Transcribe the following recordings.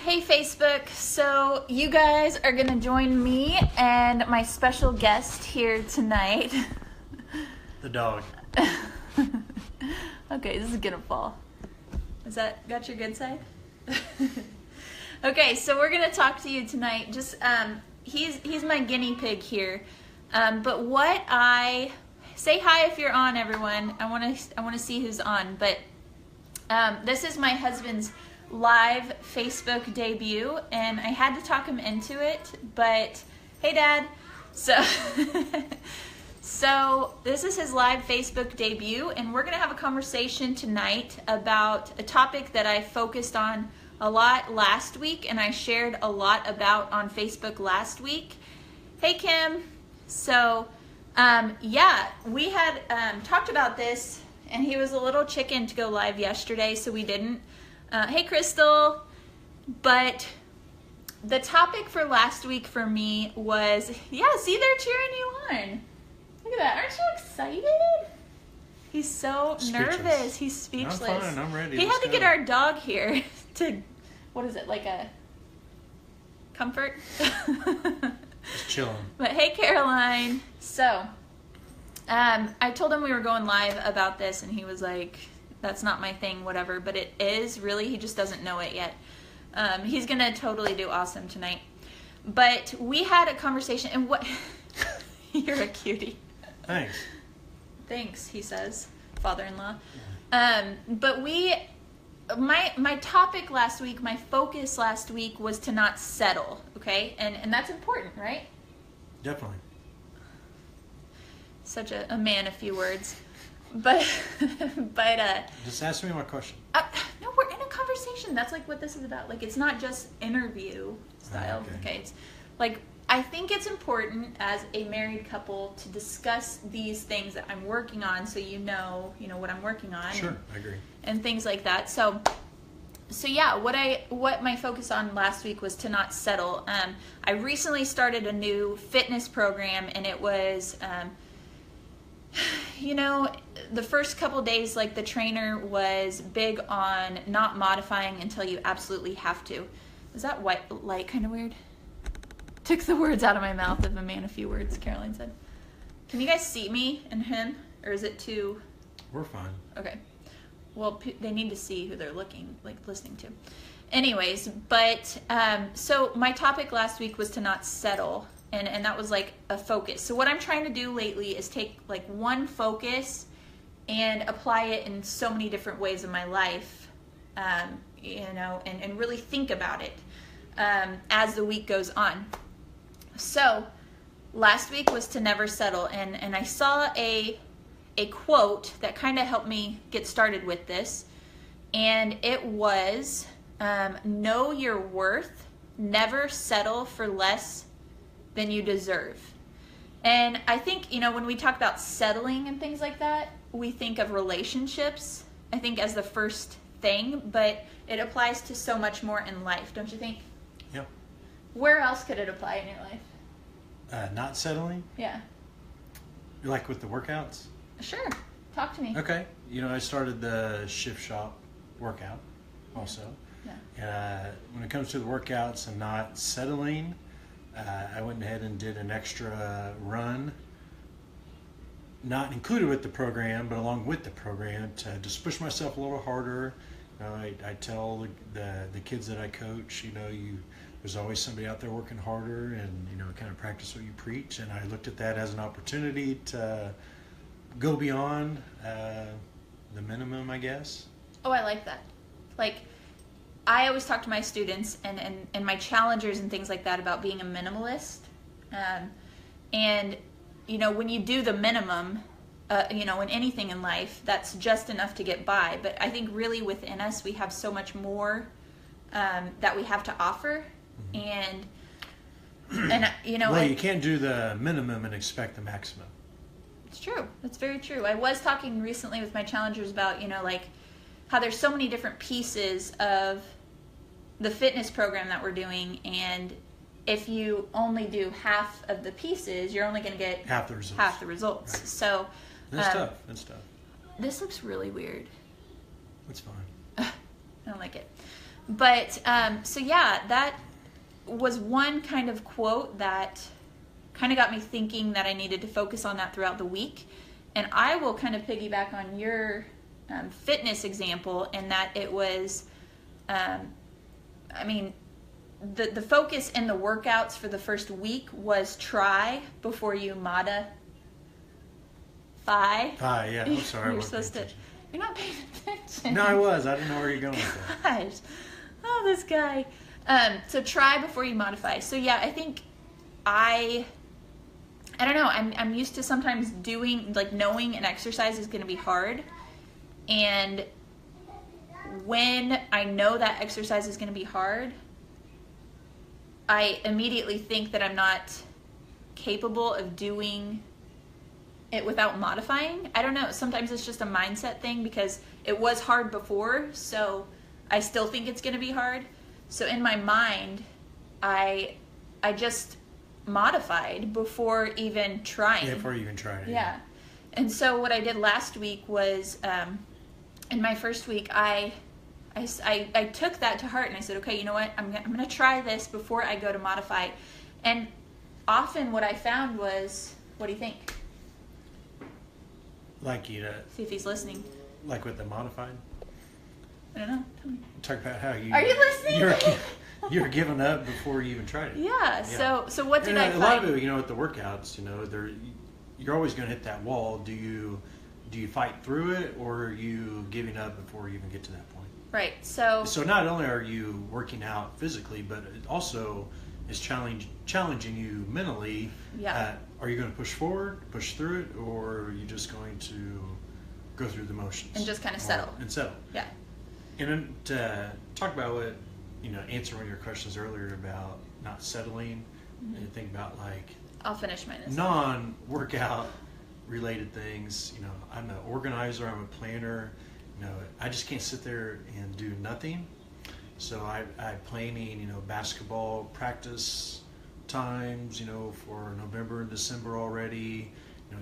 Hey Facebook, so you guys are going to join me and my special guest here tonight. The dog. Okay, this is going to fall. Is that got your good side? Okay, so we're going to talk to you tonight. Just he's my guinea pig here. But what say hi if you're on, everyone. I want to see who's on, but this is my husband's live Facebook debut, and I had to talk him into it, but hey Dad. So this is his live Facebook debut, and we're gonna have a conversation tonight about a topic that I focused on a lot last week and I shared a lot about on Facebook last week. Hey Kim. So we had talked about this, and he was a little chicken to go live yesterday, so we didn't. Hey Crystal. But the topic for last week for me was, see, they're cheering you on. Look at that. Aren't you excited? He's so nervous. He's speechless. I'm fine. I'm ready. He had to get our dog here to, what is it, like a comfort? Just chilling. But hey Caroline. So, I told him we were going live about this, and he was like, that's not my thing, whatever, but it is really, he just doesn't know it yet. He's gonna totally do awesome tonight. But we had a conversation, and what, you're a cutie. Thanks, he says, father-in-law. But my topic last week, my focus last week was to not settle, okay? And that's important, right? Definitely. Such a man of few words. But just ask me my question. No, we're in a conversation. That's like what this is about. Like, it's not just interview style. Okay. It's like, I think it's important as a married couple to discuss these things that I'm working on, so you know what I'm working on. Sure, I agree. And things like that. So yeah, what my focus on last week was to not settle. I recently started a new fitness program, and it was the first couple days, like, the trainer was big on not modifying until you absolutely have to. Is that white light kind of weird? Took the words out of my mouth of a man of few words, Caroline said. Can you guys see me and him, or is it too? We're fine. Okay. Well, they need to see who they're listening to. Anyways, but so my topic last week was to not settle. And that was like a focus. So what I'm trying to do lately is take like one focus and apply it in so many different ways in my life, and really think about it as the week goes on. So last week was to never settle, and I saw a quote that kind of helped me get started with this, and it was, know your worth, never settle for less than you deserve. And I think, when we talk about settling and things like that, we think of relationships, I think, as the first thing, but it applies to so much more in life, don't you think? Yeah. Where else could it apply in your life? Not settling? Yeah. Like with the workouts? Sure. Talk to me. Okay. I started the Shift Shop workout also. Yeah. When it comes to the workouts and not settling, I went ahead and did an extra run, not included with the program, but along with the program, to just push myself a little harder. I tell the kids that I coach, there's always somebody out there working harder, and kind of practice what you preach. And I looked at that as an opportunity to go beyond the minimum, I guess. Oh, I like that. Like, I always talk to my students and my challengers and things like that about being a minimalist. And when you do the minimum, in anything in life, that's just enough to get by. But I think really within us, we have so much more that we have to offer. And well, you can't do the minimum and expect the maximum. It's true. That's very true. I was talking recently with my challengers about, how there's so many different pieces of the fitness program that we're doing, and if you only do half of the pieces, you're only going to get half the results. Right. So that's tough. This looks really weird. That's fine. I don't like it. But so yeah, that was one kind of quote that kind of got me thinking that I needed to focus on that throughout the week. And I will kind of piggyback on your fitness example, in that it was, I mean, the focus in the workouts for the first week was try before you modify. Yeah, I'm sorry. You're supposed to. You're not paying attention. No, I was. I didn't know where you're going with that. Gosh. Oh, this guy. So try before you modify. So yeah, I think I don't know. I'm used to sometimes doing, like, knowing an exercise is going to be hard. And when I know that exercise is going to be hard, I immediately think that I'm not capable of doing it without modifying. I don't know. Sometimes it's just a mindset thing, because it was hard before, so I still think it's going to be hard. So in my mind, I just modified before even trying. Yeah, before you even tried it. Yeah. And so what I did last week was, in my first week, I took that to heart, and I said, okay, you know what? I'm going to try this before I go to modify. And often what I found was, what do you think? Like you See if he's listening. like with the modified? I don't know. Tell me. Talk about how you... Are you listening? You're giving up before you even tried it. Yeah. So what did I find? A lot of it, with the workouts, you're always going to hit that wall. Do you fight through it, or are you giving up before you even get to that point? Right. So not only are you working out physically, but it also is challenging you mentally. Yeah. Are you going to push forward, push through it, or are you just going to go through the motions and just kind of settle? Yeah. And then to talk about what, answer one of your questions earlier about not settling, and think about, like, I'll finish mine. non-workout related things. I'm an organizer, I'm a planner. I just can't sit there and do nothing. So I planning, basketball practice times, for November and December already,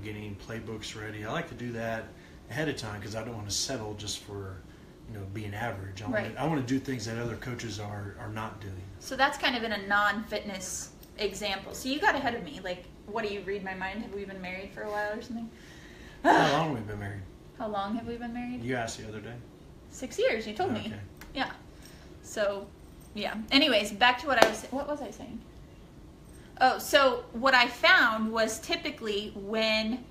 getting playbooks ready. I like to do that ahead of time, because I don't want to settle just for, being average. I want to do things that other coaches are not doing. So that's kind of in a non-fitness example. So you got ahead of me. Like, what do you read my mind? Have we been married for a while or something? How long have we been married? How long have we been married? You asked the other day. 6 years, you told me. Okay. Yeah. So, yeah. Anyways, back to what I was saying. What was I saying? Oh, so what I found was typically when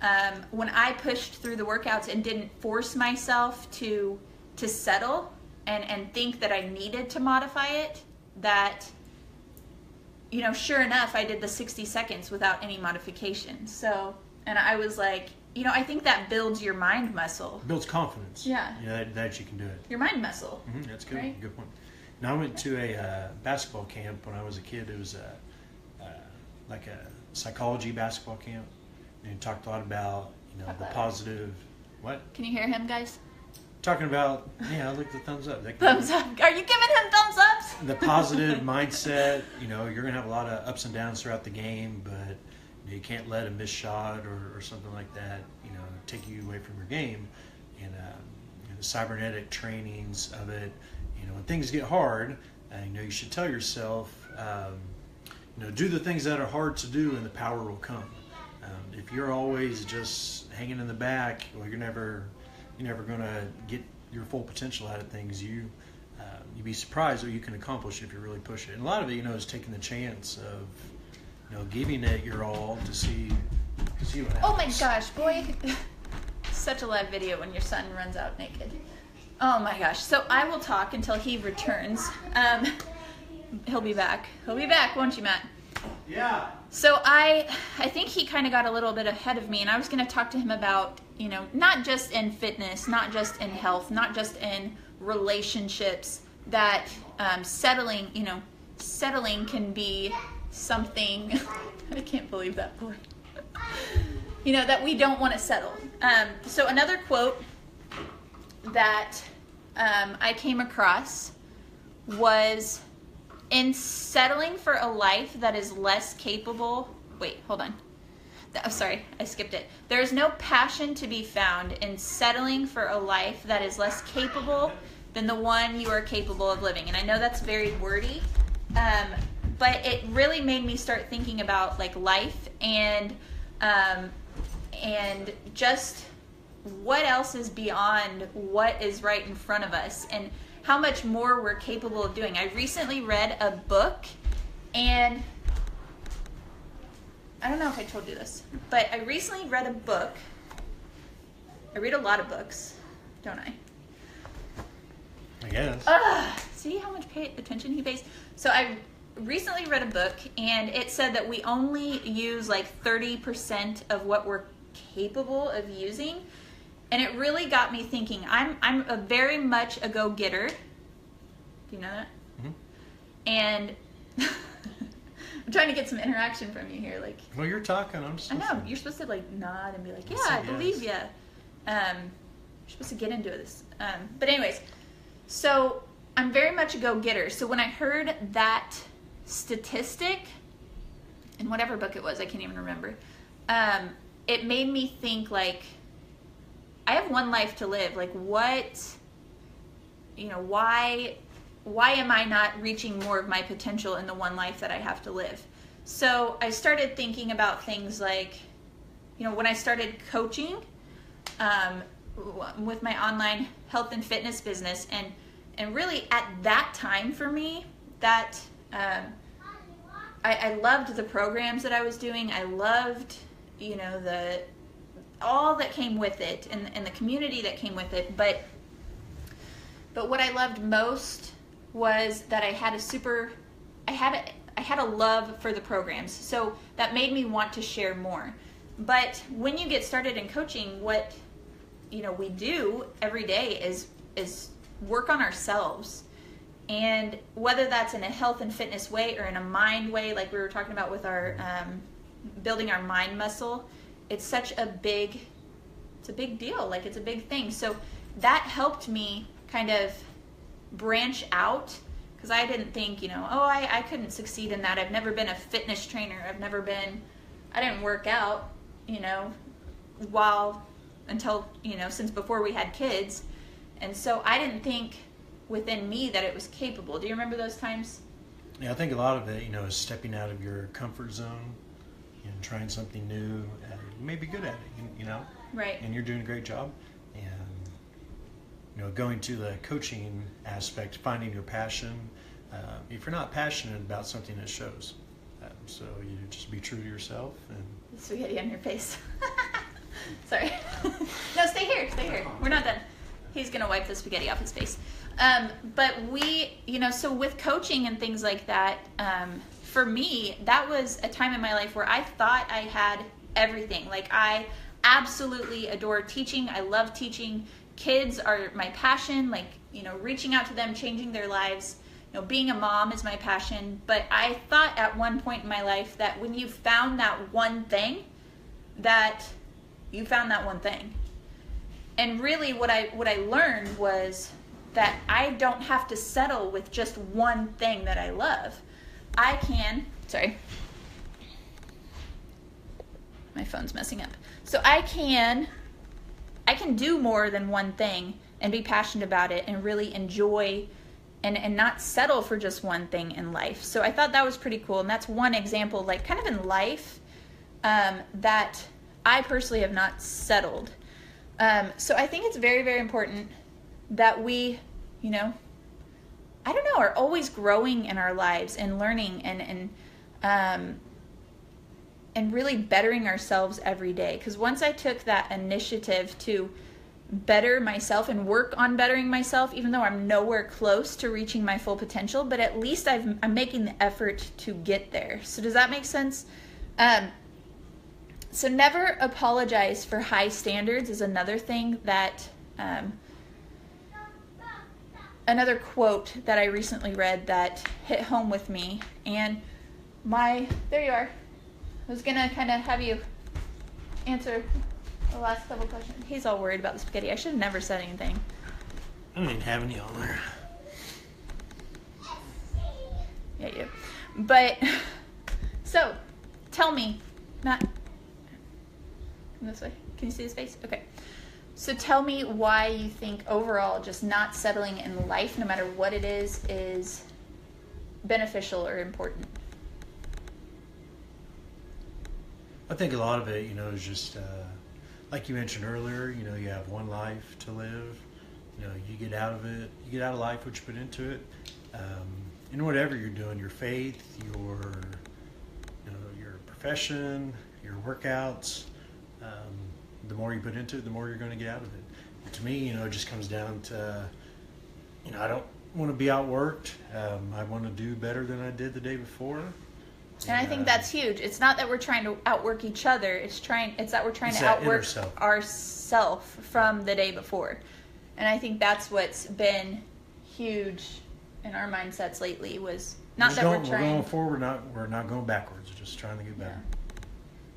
I pushed through the workouts and didn't force myself to settle and think that I needed to modify it, that, sure enough, I did the 60 seconds without any modification. So, and I was like, I think that builds your mind muscle. Builds confidence. Yeah. That you can do it. Your mind muscle. Mm-hmm, that's good. Right? Good point. Now, I went to a basketball camp when I was a kid. It was like a psychology basketball camp, and it talked a lot about the positive. What? Can you hear him, guys? Talking about, look at the thumbs up. Thumbs up. Are you giving him thumbs ups? The positive mindset. You're going to have a lot of ups and downs throughout the game, but you can't let a missed shot or something like that, take you away from your game. And the cybernetic trainings of it. When things get hard, you should tell yourself, do the things that are hard to do, and the power will come. If you're always just hanging in the back, well, you're never going to get your full potential out of things. You'd be surprised what you can accomplish if you really push it. And a lot of it, is taking the chance of, giving it your all to see what happens. Oh my gosh, boy. Such a live video when your son runs out naked. Oh my gosh. So I will talk until he returns. He'll be back. He'll be back, won't you, Matt? Yeah. So I think he kind of got a little bit ahead of me, and I was going to talk to him about, not just in fitness, not just in health, not just in relationships, that settling can be something. I can't believe that boy. That we don't want to settle. So another quote that I came across was, in settling for a life that is less capable... Wait, hold on. Oh, sorry, I skipped it. There is no passion to be found in settling for a life that is less capable than the one you are capable of living. And I know that's very wordy, but it really made me start thinking about like life and just what else is beyond what is right in front of us and how much more we're capable of doing. I recently read a book, and I don't know if I told you this, but I recently read a book. I read a lot of books, don't I? I guess. See how much attention he pays? So I recently read a book, and it said that we only use like 30% of what we're capable of using. And it really got me thinking. I'm a very much a go-getter. Do you know that? Mm-hmm. And I'm trying to get some interaction from you here. Like, well, you're talking. I know. You're supposed to like nod and be like, yeah, I believe you. You're supposed to get into this. But anyways, so I'm very much a go-getter. So when I heard that statistic, in whatever book it was, I can't even remember, it made me think like, I have one life to live. Like, what, why am I not reaching more of my potential in the one life that I have to live? So I started thinking about things like, when I started coaching with my online health and fitness business, and really at that time for me, that I loved the programs that I was doing. I loved, all that came with it and the community that came with it. But what I loved most was that I had a love for the programs. So that made me want to share more. But when you get started in coaching, what we do every day is work on ourselves. And whether that's in a health and fitness way or in a mind way, like we were talking about with our building our mind muscle, it's such a big deal. Like, it's a big thing. So that helped me kind of branch out, because I didn't think, I couldn't succeed in that. I've never been a fitness trainer. I didn't work out, until, since before we had kids. And so I didn't think within me that it was capable. Do you remember those times? Yeah, I think a lot of it, is stepping out of your comfort zone and trying something new. You may be good at it, Right. And you're doing a great job. And, going to the coaching aspect, finding your passion. If you're not passionate about something, it shows. So you just be true to yourself. And spaghetti on your face. Sorry. No, stay here. We're not done. He's going to wipe the spaghetti off his face. But we, so with coaching and things like that, for me, that was a time in my life where I thought I had everything. Like, I absolutely adore teaching. I love teaching. Kids are my passion, like, reaching out to them, changing their lives. Being a mom is my passion. But I thought at one point in my life that when you found that one thing, that you found that one thing. And really what I learned was that I don't have to settle with just one thing that I love. Sorry. My phone's messing up. So I can do more than one thing and be passionate about it and really enjoy and not settle for just one thing in life. So I thought that was pretty cool. And that's one example, like kind of in life, that I personally have not settled. So I think it's very, very important that we, are always growing in our lives and learning and really bettering ourselves every day. Because once I took that initiative to better myself and work on bettering myself, even though I'm nowhere close to reaching my full potential, but at least I'm making the effort to get there. So does that make sense? So never apologize for high standards is another thing that, another quote that I recently read that hit home with me. And there you are. I was going to kind of have you answer the last couple questions. He's all worried about the spaghetti. I should have never said anything. I don't even have any on there. Yeah, you. But, so, tell me, Matt, come this way. Can you see his face? Okay. So tell me why you think overall just not settling in life, no matter what it is beneficial or important. I think a lot of it, is just like you mentioned earlier. You have one life to live. You get out of it. You get out of life what you put into it. In whatever you're doing, your faith, your profession, your workouts. The more you put into it, the more you're going to get out of it. And to me, it just comes down to, I don't want to be outworked. I want to do better than I did the day before. And I think that's huge. It's not that we're trying to outwork each other. It's that we're trying to outwork ourselves from the day before. And I think that's what's been huge in our mindsets lately was not that we're trying. We're going forward. We're not going backwards. We're just trying to get better. Yeah.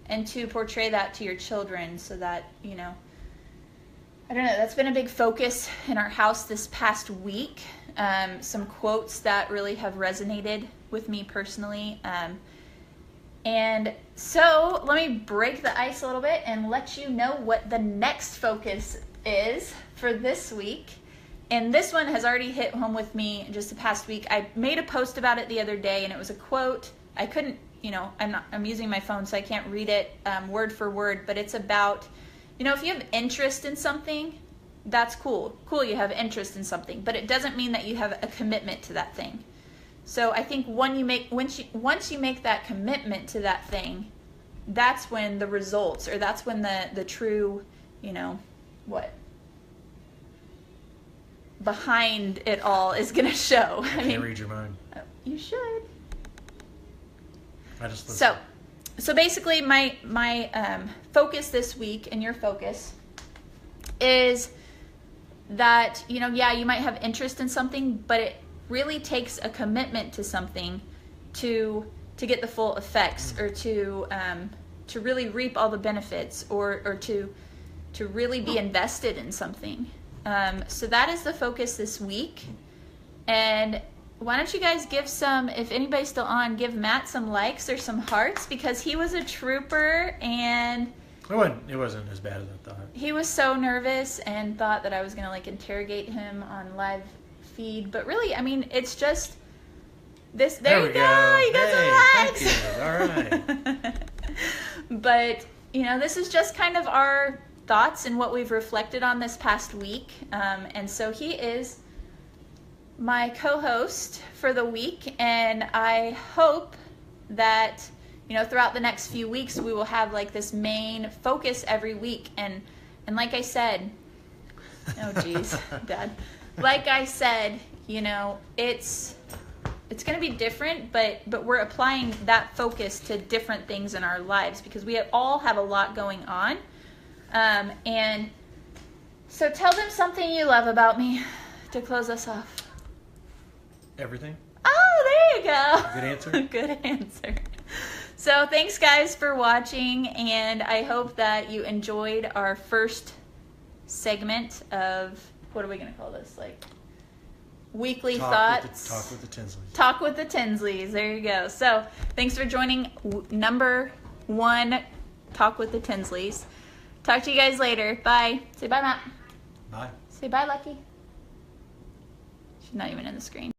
And to portray that to your children so that, I don't know, that's been a big focus in our house this past week. Some quotes that really have resonated with me personally. And so let me break the ice a little bit and let you know what the next focus is for this week. And this one has already hit home with me just the past week. I made a post about it the other day, and it was a quote. I couldn't, I'm using my phone, so I can't read it word for word, but it's about, if you have interest in something, that's cool. Cool, you have interest in something, but it doesn't mean that you have a commitment to that thing. So I think once you make that commitment to that thing, that's when the results, or that's when the true, behind it all is going to show. I can't read your mind. You should. I just listen. So basically my focus this week, and your focus, is that, you might have interest in something, but it really takes a commitment to something to get the full effects, or to really reap all the benefits, or to really be invested in something. So that is the focus this week. And why don't you guys give if anybody's still on, give Matt some likes or some hearts, because he was a trooper, and it wasn't as bad as I thought. He was so nervous and thought that I was going to interrogate him on live feed. But really, it's just this. There you go. You got some likes. Thank you. All right. But, this is just kind of our thoughts and what we've reflected on this past week. And so he is my co-host for the week, and I hope that throughout the next few weeks we will have this main focus every week, and like I said, oh geez, Dad, like I said, it's going to be different, but we're applying that focus to different things in our lives, because we all have a lot going on. And so tell them something you love about me to close us off. Everything. Oh, there you go. Good answer. Good answer. So thanks, guys, for watching, and I hope that you enjoyed our first segment of, what are we going to call this? Weekly thoughts. Talk with the Tinsleys. Talk with the Tinsleys. There you go. So thanks for joining number 1, Talk with the Tinsleys. Talk to you guys later. Bye. Say bye, Matt. Bye. Say bye, Lucky. She's not even in the screen.